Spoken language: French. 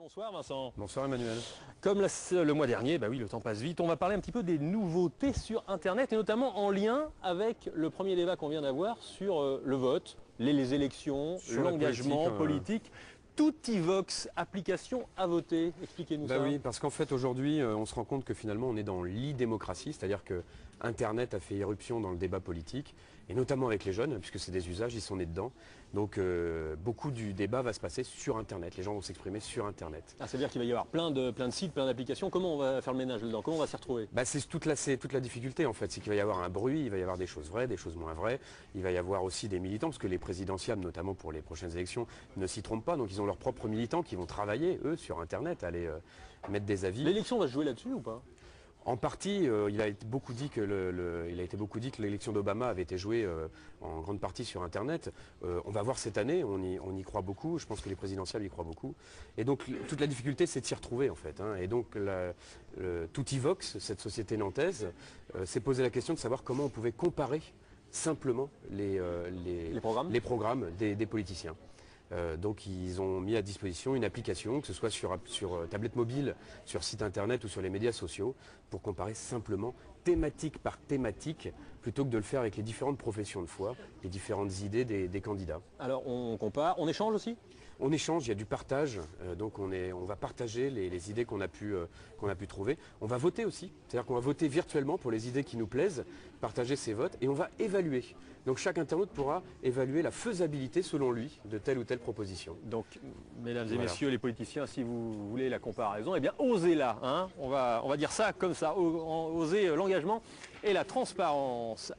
Bonsoir Vincent. Bonsoir Emmanuel. Comme le mois dernier, bah oui, le temps passe vite, on va parler un petit peu des nouveautés sur Internet et notamment en lien avec le premier débat qu'on vient d'avoir sur le vote, les élections, l'engagement politique. Toutivox, application à voter, expliquez-nous ça. Oui, parce qu'en fait aujourd'hui on se rend compte que finalement on est dans l'e-démocratie, c'est-à-dire que Internet a fait irruption dans le débat politique, et notamment avec les jeunes, puisque c'est des usages, ils sont nés dedans. Donc beaucoup du débat va se passer sur Internet, les gens vont s'exprimer sur Internet. Ah, c'est-à-dire qu'il va y avoir plein de sites, plein d'applications, comment on va faire le ménage dedans, comment on va s'y retrouver? C'est toute la difficulté en fait, c'est qu'il va y avoir un bruit, il va y avoir des choses vraies, des choses moins vraies, il va y avoir aussi des militants, parce que les présidentiables, notamment pour les prochaines élections, ne s'y trompent pas, donc ils ont leurs propres militants qui vont travailler, eux, sur Internet, aller mettre des avis. L'élection va se jouer là-dessus ou pas? En partie, il a été beaucoup dit que l'élection d'Obama avait été jouée en grande partie sur Internet. On va voir cette année, on y croit beaucoup, je pense que les présidentielles y croient beaucoup. Et donc toute la difficulté, c'est de s'y retrouver en fait. Et donc Toutivox, cette société nantaise, s'est posé la question de savoir comment on pouvait comparer simplement les programmes des politiciens. Donc ils ont mis à disposition une application, que ce soit sur tablette mobile, sur site internet ou sur les médias sociaux, pour comparer simplement thématique par thématique, plutôt que de le faire avec les différentes professions de foi, les différentes idées des candidats. Alors on compare, on échange aussi? On échange, il y a du partage, donc on va partager les idées qu'on a pu trouver. On va voter aussi, c'est-à-dire qu'on va voter virtuellement pour les idées qui nous plaisent, partager ses votes, et on va évaluer. Donc chaque internaute pourra évaluer la faisabilité selon lui de telle ou telle proposition. Donc mesdames et messieurs les politiciens, si vous voulez la comparaison, eh bien osez-la, hein, on va dire ça comme ça, osez l'engagement et la transparence.